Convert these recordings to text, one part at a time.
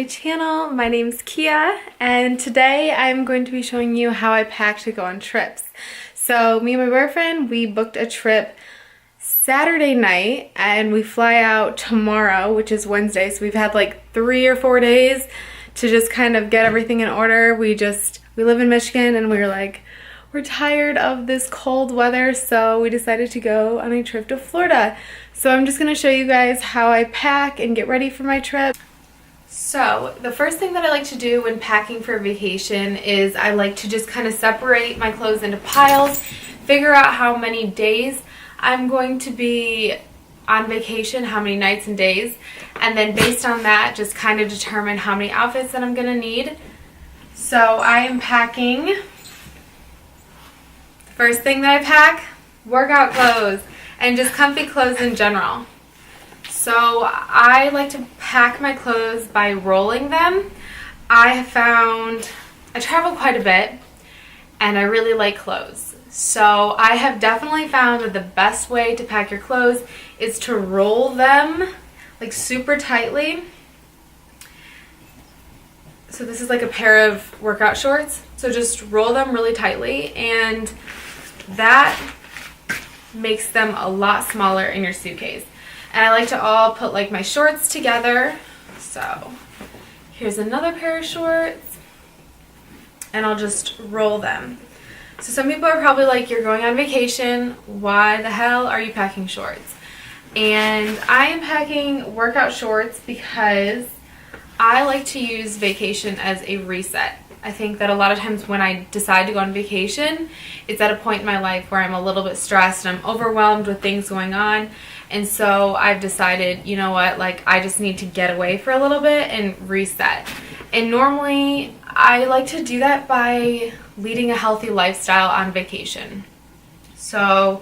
channel. My name's Kia, and today I'm going to be showing you how I pack to go on trips. So me and my boyfriend, we booked a trip Saturday night and we fly out tomorrow, which is Wednesday. So we've had like 3 or 4 days to just kind of get everything in order. We live in Michigan and we were like, we're tired of this cold weather, so we decided to go on a trip to Florida. So I'm just going to show you guys how I pack and get ready for my trip. So the first thing that I like to do when packing for a vacation is I like to just kind of separate my clothes into piles, figure out how many days I'm going to be on vacation, how many nights and days, and then based on that just kind of determine how many outfits that I'm going to need. So I am packing, first thing that I pack, workout clothes and just comfy clothes in general. So I like to pack my clothes by rolling them. I travel quite a bit and I really like clothes. So I have definitely found that the best way to pack your clothes is to roll them like super tightly. So this is like a pair of workout shorts. So just roll them really tightly and that makes them a lot smaller in your suitcase. And I like to all put like my shorts together. So here's another pair of shorts and I'll just roll them. So some people are probably like, you're going on vacation, why the hell are you packing shorts? And I am packing workout shorts because I like to use vacation as a reset. I think that a lot of times when I decide to go on vacation, it's at a point in my life where I'm a little bit stressed and I'm overwhelmed with things going on. And so I've decided, you know what, like I just need to get away for a little bit and reset. And normally I like to do that by leading a healthy lifestyle on vacation. So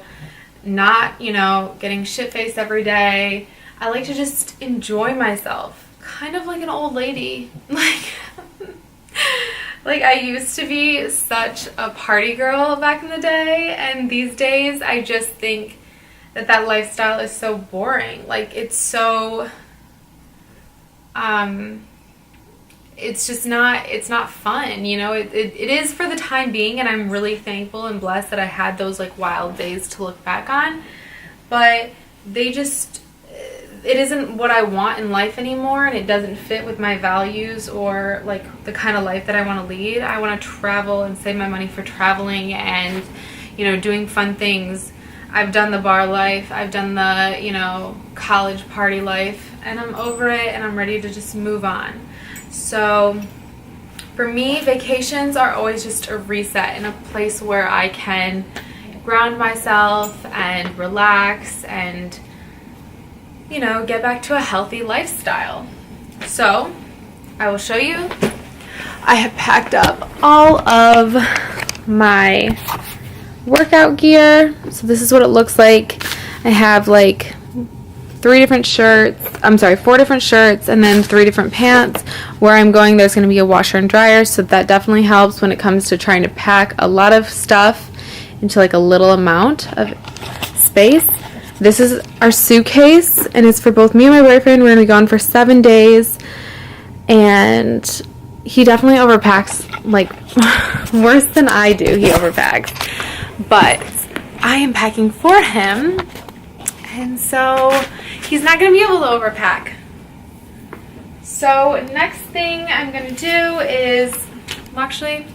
not, getting shit-faced every day. I like to just enjoy myself, kind of like an old lady. Like I used to be such a party girl back in the day, and these days I just think that lifestyle is so boring. Like it's so it's not fun, it is for the time being, and I'm really thankful and blessed that I had those like wild days to look back on, but it isn't what I want in life anymore, and it doesn't fit with my values or like the kind of life that I want to lead. I want to travel and save my money for traveling and doing fun things. I've done the bar life, I've done the college party life, and I'm over it and I'm ready to just move on. So for me, vacations are always just a reset and a place where I can ground myself and relax and get back to a healthy lifestyle. So I will show you. I have packed up all of my workout gear. So this is what it looks like. I have like 4 different shirts and then 3 different pants. Where I'm going, there's going to be a washer and dryer, so that definitely helps when it comes to trying to pack a lot of stuff into like a little amount of space. This is our suitcase, and it's for both me and my boyfriend. We're going to be gone for 7 days, and he definitely overpacks, like, worse than I do. He overpacks, but I am packing for him, and so he's not going to be able to overpack. So next thing I'm going to do is, actually,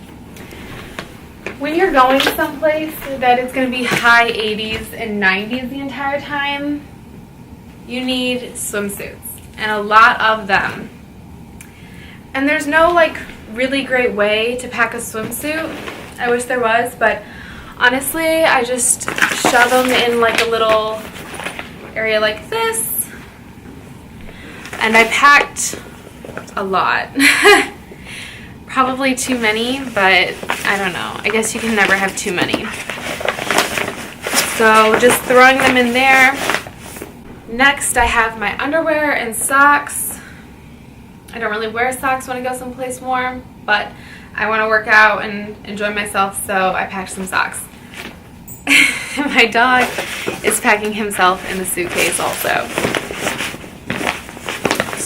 when you're going someplace that it's going to be high 80s and 90s the entire time, you need swimsuits, and a lot of them. And there's no like really great way to pack a swimsuit. I wish there was, but honestly, I just shove them in like a little area like this. And I packed a lot. Probably too many, but I don't know. I guess you can never have too many. So just throwing them in there. Next, I have my underwear and socks. I don't really wear socks when I go someplace warm, but I want to work out and enjoy myself, so I packed some socks. My dog is packing himself in the suitcase also.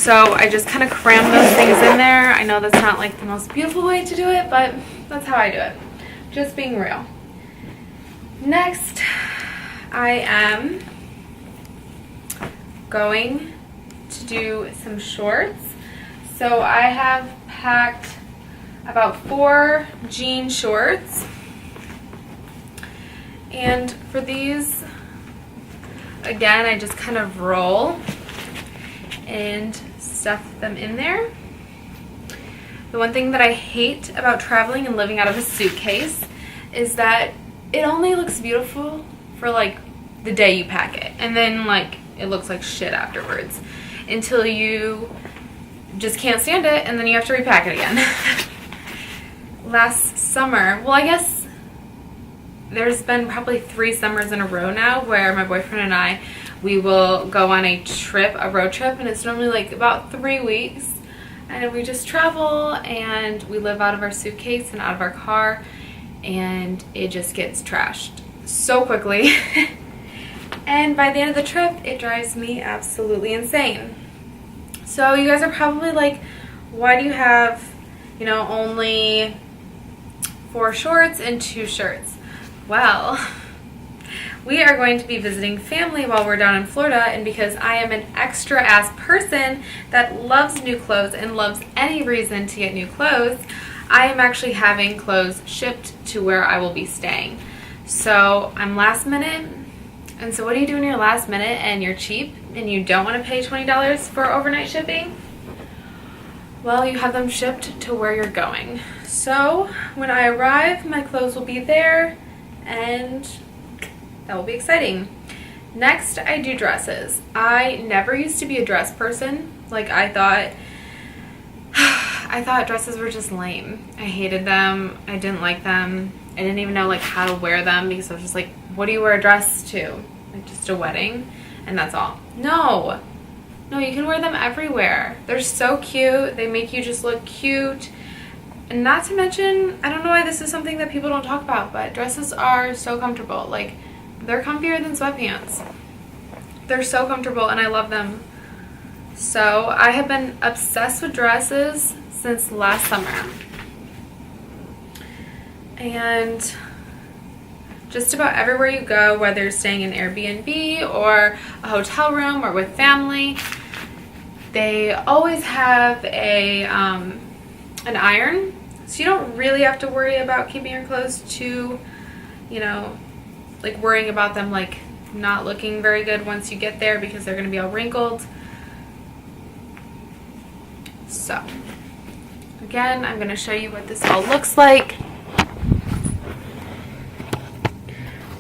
So I just kind of cram those things in there. I know that's not like the most beautiful way to do it, but that's how I do it. Just being real. Next, I am going to do some shorts. So I have packed about 4 jean shorts. And for these, again, I just kind of roll and stuff them in there. The one thing that I hate about traveling and living out of a suitcase is that it only looks beautiful for like the day you pack it, and then like it looks like shit afterwards until you just can't stand it and then you have to repack it again. Last summer, well, I guess there's been probably 3 summers in a row now where my boyfriend and I, we will go on a trip, a road trip, and it's normally like about 3 weeks, and we just travel and we live out of our suitcase and out of our car, and it just gets trashed so quickly. And by the end of the trip, it drives me absolutely insane. So you guys are probably like, why do you have, you know, only 4 shorts and 2 shirts? Well, we are going to be visiting family while we're down in Florida, and because I am an extra ass person that loves new clothes and loves any reason to get new clothes, I am actually having clothes shipped to where I will be staying. So I'm last minute, and so what do you do when you're last minute and you're cheap and you don't want to pay $20 for overnight shipping? Well, you have them shipped to where you're going. So when I arrive, my clothes will be there, and that will be exciting. Next, I do dresses. I never used to be a dress person. Like, I thought dresses were just lame. I hated them. I didn't like them. I didn't even know like how to wear them, because I was just like, what do you wear a dress to? Like just a wedding and that's all. No, you can wear them everywhere. They're so cute. They make you just look cute. And not to mention, I don't know why this is something that people don't talk about, but dresses are so comfortable. Like, they're comfier than sweatpants. They're so comfortable and I love them. So I have been obsessed with dresses since last summer. And just about everywhere you go, whether you're staying in Airbnb or a hotel room or with family, they always have an iron. So you don't really have to worry about keeping your clothes too, you know, like worrying about them like not looking very good once you get there, because they're going to be all wrinkled. So again, I'm going to show you what this all looks like.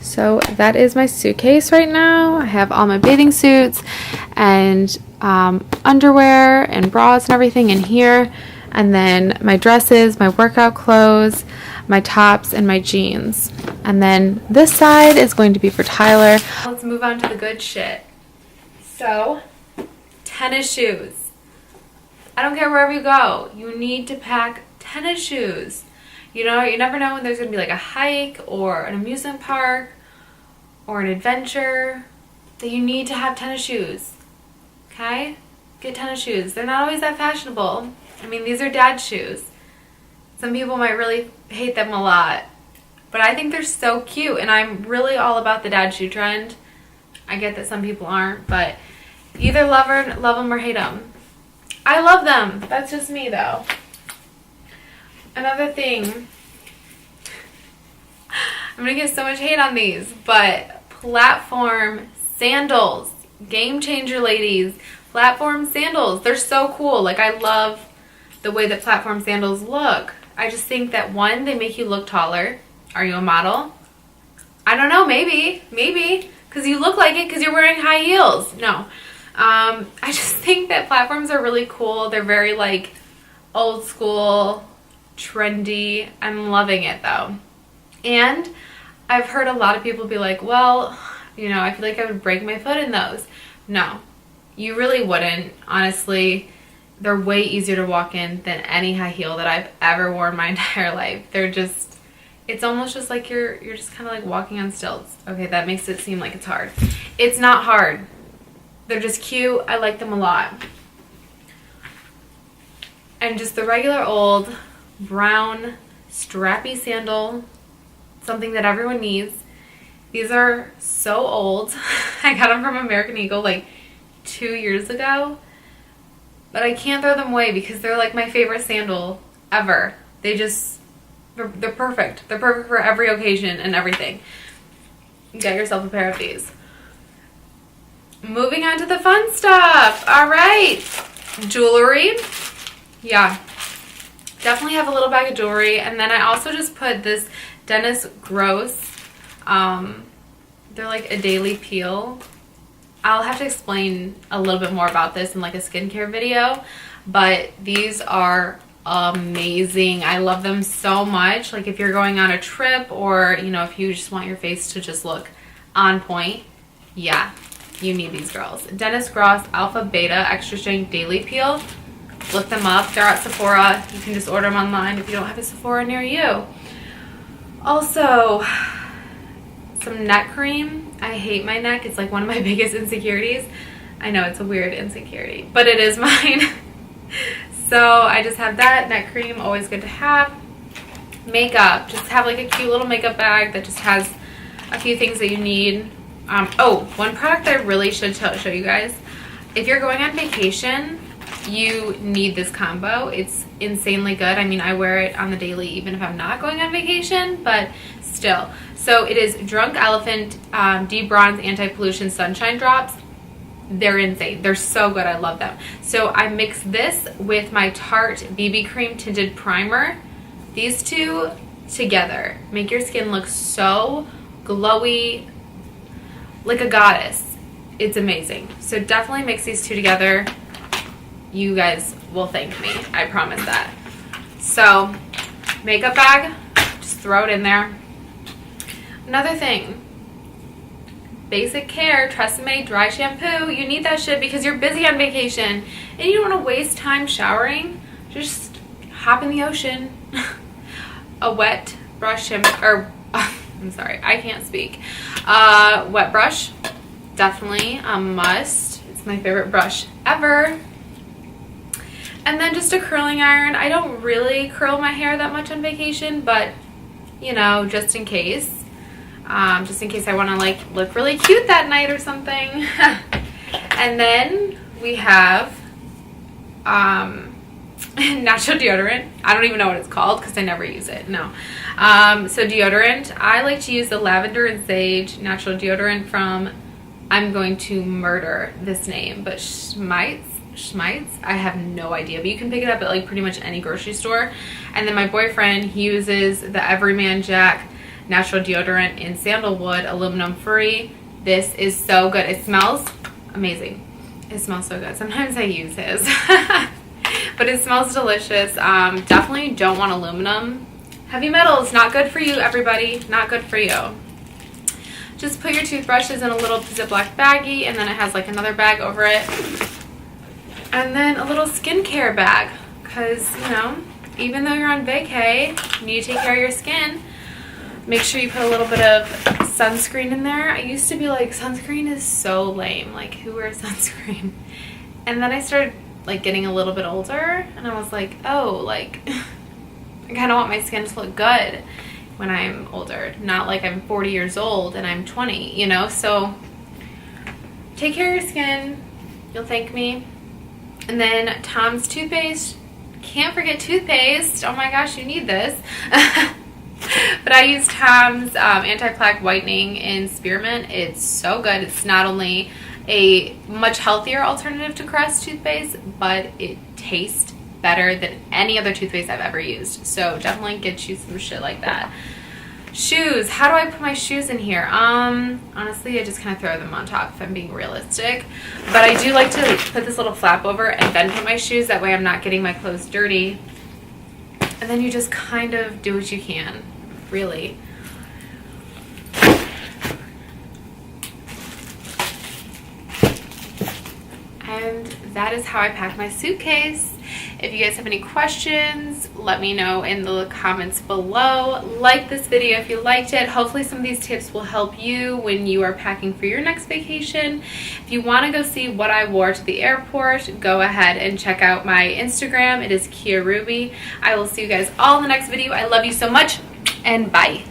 So that is my suitcase right now. I have all my bathing suits and underwear and bras and everything in here. And then my dresses, my workout clothes, my tops, and my jeans. And then this side is going to be for Tyler. Let's move on to the good shit. So, tennis shoes. I don't care wherever you go, you need to pack tennis shoes. You know, you never know when there's going to be like a hike or an amusement park or an adventure that you need to have tennis shoes. Okay? Get tennis shoes. They're not always that fashionable. I mean, these are dad shoes. Some people might really hate them a lot, but I think they're so cute, and I'm really all about the dad shoe trend. I get that some people aren't, but either love them or hate them. I love them. That's just me, though. Another thing, I'm gonna get so much hate on these, but platform sandals. Game changer, ladies. Platform sandals. They're so cool. Like, I love the way that platform sandals look. I just think that, one, they make you look taller. Are you a model? I don't know, maybe, because you look like it because you're wearing high heels. No. I just think that platforms are really cool. They're very, like, old school, trendy. I'm loving it, though. And I've heard a lot of people be like, well, you know, I feel like I would break my foot in those. No, you really wouldn't, honestly. They're way easier to walk in than any high heel that I've ever worn my entire life. They're just, it's almost just like you're just kind of like walking on stilts. Okay, that makes it seem like it's hard. It's not hard. They're just cute. I like them a lot. and just the regular old brown strappy sandal, something that everyone needs. These are so old. I got them from American Eagle like 2 years ago, but I can't throw them away because they're like my favorite sandal ever. They're perfect. They're perfect for every occasion and everything. Get yourself a pair of these. Moving on to the fun stuff. All right. Jewelry. Yeah. Definitely have a little bag of jewelry. And then I also just put this Dennis Gross. They're like a daily peel. I'll have to explain a little bit more about this in like a skincare video. But these are amazing. I love them so much. Like if you're going on a trip, or you know, if you just want your face to just look on point, yeah, you need these girls. Dennis Gross Alpha Beta Extra Strength Daily Peel. Look them up. They're at Sephora. You can just order them online if you don't have a Sephora near you. Also, some neck cream. I hate my neck. It's like one of my biggest insecurities. I know it's a weird insecurity, but it is mine. So I just have that neck cream, always good to have. Makeup, just have like a cute little makeup bag that just has a few things that you need. One product I really should show you guys. If you're going on vacation, you need this combo. It's insanely good. I mean, I wear it on the daily even if I'm not going on vacation, but still. So it is Drunk Elephant De-Bronze Anti-Pollution Sunshine Drops. They're insane. They're so good. I love them. So I mix this with my Tarte BB Cream Tinted Primer. These two together make your skin look so glowy, like a goddess. It's amazing. So definitely mix these two together. You guys will thank me. I promise that. So makeup bag, just throw it in there. Another thing. Basic Care Tresemme Dry Shampoo. You need that shit because you're busy on vacation and you don't want to waste time showering. Just hop in the ocean. A wet brush I'm sorry, I can't speak. Wet brush, definitely a must. It's my favorite brush ever. And then just a curling iron. I don't really curl my hair that much on vacation, but you know, just in case. Just in case I want to like look really cute that night or something. And then we have natural deodorant. I don't even know what it's called because I never use it. No. So deodorant. I like to use the lavender and sage natural deodorant from, I'm going to murder this name, but Schmeitz. I have no idea, but you can pick it up at like pretty much any grocery store. And then my boyfriend, he uses the Everyman Jack natural deodorant in sandalwood, aluminum free. This is so good. It smells amazing. It smells so good. Sometimes I use his. But it smells delicious. Definitely don't want aluminum. Heavy metals, not good for you, everybody. Not good for you. Just put your toothbrushes in a little Ziploc baggie, and then it has like another bag over it. And then a little skincare bag, because, you know, even though you're on vacay, you need to take care of your skin. Make sure you put a little bit of sunscreen in there. I used to be like, sunscreen is so lame. Like, who wears sunscreen? And then I started like getting a little bit older, and I was like, oh, like, I kind of want my skin to look good when I'm older. Not like I'm 40 years old and I'm 20, you know? So take care of your skin. You'll thank me. And then Tom's toothpaste. Can't forget toothpaste. Oh my gosh, you need this. But I use Tom's anti-plaque whitening in spearmint. It's so good. It's not only a much healthier alternative to Crest toothpaste, but it tastes better than any other toothpaste I've ever used. So definitely get you some shit like that. Shoes. How do I put my shoes in here? Honestly, I just kind of throw them on top if I'm being realistic. But I do like to put this little flap over and then put my shoes. That way I'm not getting my clothes dirty. And then you just kind of do what you can, really. And that is how I pack my suitcase. If you guys have any questions, let me know in the comments below. Like this video if you liked it. Hopefully some of these tips will help you when you are packing for your next vacation. If you want to go see what I wore to the airport, go ahead and check out my Instagram. It is Kia Ruby. I will see you guys all in the next video. I love you so much, and bye.